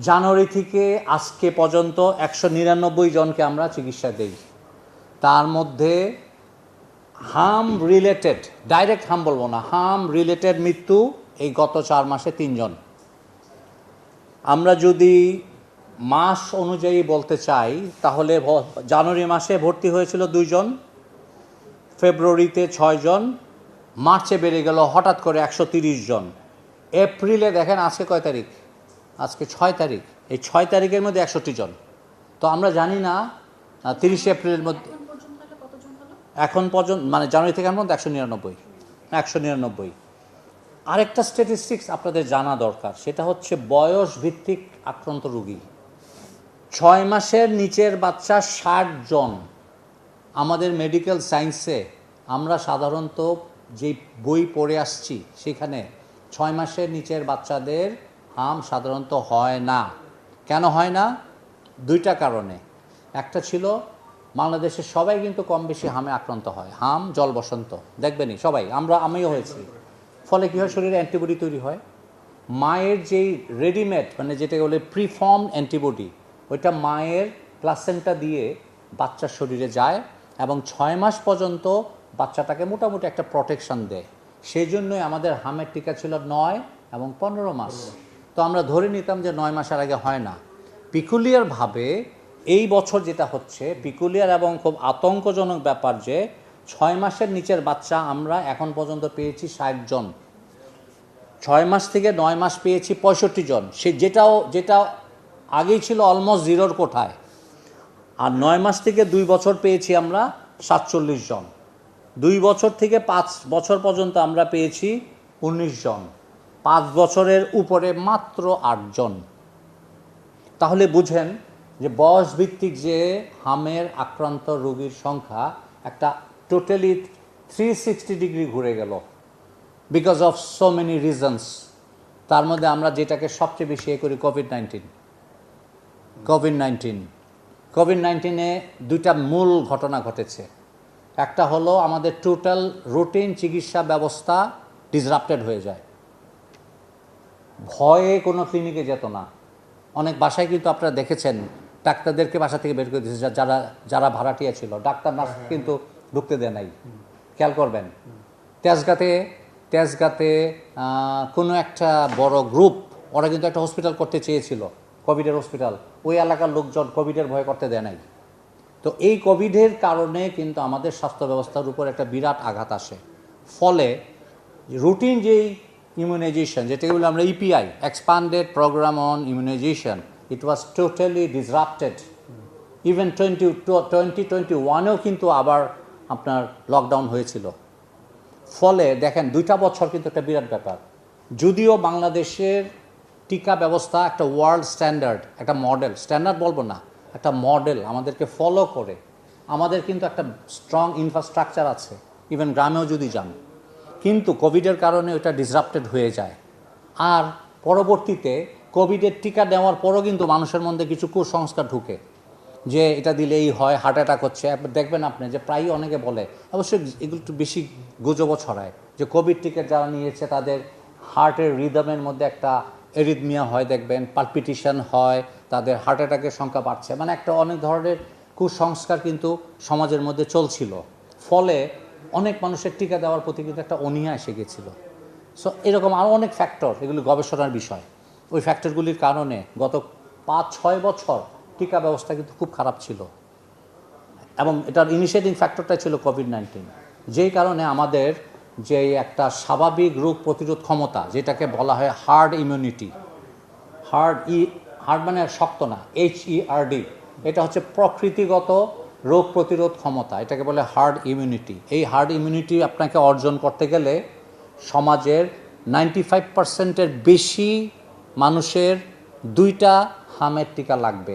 জানুয়ারি থেকে আজকে পর্যন্ত 199 জনকে আমরা চিকিৎসা দেই। তার মধ্যে হার্ম রিলেটেড, ডাইরেক্ট হার্ম বলবো না, হার্ম রিলেটেড মৃত্যু এই গত 4 মাসে 3 জন। আমরা যদি মাস অনুযায়ী বলতে চাই তাহলে জানুয়ারি মাসে ভর্তি হয়েছিল 2 জন, ফেব্রুয়ারিতে 6 জন, মার্চে বেড়ে গেল হঠাৎ করে 130 জন। এপ্রিলে দেখেন আজকে কয় তারিখ, আজকে 6 তারিখ, এই 6 তারিখের মধ্যে 61 জন। তো আমরা জানি না 30 এপ্রিলের মধ্যে এখন পর্যন্ত মানে জানুয়ারি থেকে এখন পর্যন্ত 199। আরেকটা স্ট্যাটিস্টিক্স আপনাদের জানা দরকার, সেটা হচ্ছে বয়স ভিত্তিক আক্রান্ত রোগী। 6 মাসের নিচের বাচ্চা 60 জন। আমাদের মেডিকেল সায়েন্সে আমরা সাধারণত যে বই পড়ে আসছি সেখানে 6 মাসের নিচের বাচ্চাদের হাম সাধারণত হয় না। কেন হয় না? 2টা কারণে। একটা ছিল বাংলাদেশের সবাই কিন্তু কম বেশি হামে আক্রান্ত হয়, হাম জল বসন্ত দেখবেনই সবাই, আমিও হয়েছি। ফলে কী হয়, শরীরে অ্যান্টিবডি তৈরি হয়। মায়ের যেই রেডিমেড মানে যেটাকে বলে প্রিফর্ম অ্যান্টিবডি, ওইটা মায়ের প্লাসেন্টা দিয়ে বাচ্চার শরীরে যায় এবং 6 মাস পর্যন্ত বাচ্চাটাকে মোটামুটি একটা প্রোটেকশন দেয়। সেই জন্যই আমাদের হামের টিকা ছিল 9 এবং 15 মাস। তো আমরা ধরে নিতাম যে 9 মাসের আগে হয় না। পিকুলিয়ারভাবে এই বছর যেটা হচ্ছে পিকুলিয়ার এবং খুব আতঙ্কজনক ব্যাপার যে 6 মাসের নিচের বাচ্চা আমরা এখন পর্যন্ত পেয়েছি 60 জন। 6 মাস থেকে 9 মাস পেয়েছি 65 জন, যেটা আগেই ছিল অলমোস্ট জিরোর কোঠায়। আর 9 মাস থেকে 2 বছর পেয়েছি আমরা 47 জন। 2 বছর থেকে 5 বছর পর্যন্ত আমরা পেয়েছি 19 জন। 5 বছরের উপরে মাত্র 8 জন। তাহলে বুঝেন যে বয়সভিত্তিক যে হামের আক্রান্ত রোগীর সংখ্যা একটা টোটালি 360 ডিগ্রি ঘুরে গেল because of so many reasons. তার মধ্যে আমরা যেটাকে সবচেয়ে বেশি করি কোভিড-19 2টা মূল ঘটনা ঘটেছে। একটা হলো আমাদের টোটাল রুটিন চিকিৎসা ব্যবস্থা ডিসরাপ্টেড হয়ে যায়। ভয়ে কোনো ক্লিনিকে যেত না। অনেক বাসায় কিন্তু আপনারা দেখেছেন ডাক্তারদেরকে বাসা থেকে বের করে দিয়েছে, যারা ভাড়াটিয়া ছিল, ডাক্তার নার্স কিন্তু ঢুকতে দেয় নাই। খেয়াল করবেন, তেজগাঁতে কোনো একটা বড় গ্রুপ ওরা কিন্তু একটা হসপিটাল করতে চেয়েছিল, কোভিডের হসপিটাল। ওই এলাকার লোকজন কোভিডের ভয় করতে দেয় নাই। তো এই কোভিডের কারণে কিন্তু আমাদের স্বাস্থ্য ব্যবস্থার উপর একটা বিরাট আঘাত আসে। ফলে রুটিন যেই ইমিউনাইজেশন, যেটাকে বলে আমরা EPI, expanded programme on immunization, it was totally disrupted. Even 2021-এও কিন্তু আবার আপনার লকডাউন হয়েছিল। ফলে দেখেন 2টা বছর কিন্তু একটা বিরাট ব্যাপার। যদিও বাংলাদেশের টিকা ব্যবস্থা একটা ওয়ার্ল্ড স্ট্যান্ডার্ড, একটা মডেল, স্ট্যান্ডার্ড বলবো না, একটা মডেল আমাদেরকে ফলো করে। আমাদের কিন্তু একটা স্ট্রং ইনফ্রাস্ট্রাকচার আছে, ইভেন গ্রামেও যদি যান। কিন্তু কোভিডের কারণে ওটা ডিসরাপ্টেড হয়ে যায়। আর পরবর্তীতে কোভিডের টিকা দেওয়ার পরও কিন্তু মানুষের মধ্যে কিছু কুসংস্কার ঢুকে যে এটা দিলেই হয়, হার্ট অ্যাটাক হচ্ছে। দেখবেন আপনি যে প্রায়ই অনেকে বলে, অবশ্যই এগুলো একটু বেশি গুজবও ছড়ায়, যে কোভিড টিকা যারা নিয়েছে তাদের হার্টের রিদমের মধ্যে একটা এরিথমিয়া হয়, দেখবেন পালপিটেশন হয়, তাদের হার্ট অ্যাটাকের সংখ্যা বাড়ছে। মানে একটা অনেক ধরনের কুসংস্কার কিন্তু সমাজের মধ্যে চলছিল। ফলে অনেক মানুষের টিকা দেওয়ার প্রতি কিন্তু একটা অনীহা এসে গেছিল। সো এরকম আরও অনেক ফ্যাক্টর, এগুলি গবেষণার বিষয়। ওই ফ্যাক্টরগুলির কারণে গত 5-6 বছর টিকা ব্যবস্থা কিন্তু খুব খারাপ ছিল এবং এটার ইনিশিয়েটিং ফ্যাক্টরটাই ছিল কোভিড-19। যেই কারণে আমাদের যে একটা স্বাভাবিক রোগ প্রতিরোধ ক্ষমতা, যেটাকে বলা হয় হার্ড ইমিউনিটি, হার্ড মানে শক্ত না, HERD, এটা হচ্ছে প্রকৃতিগত রোগ প্রতিরোধ ক্ষমতা, এটাকে বলে হার্ড ইমিউনিটি। এই হার্ড ইমিউনিটি আপনাকে অর্জন করতে গেলে সমাজের 95%-এর বেশি মানুষের 2টা হামের টিকা লাগবে।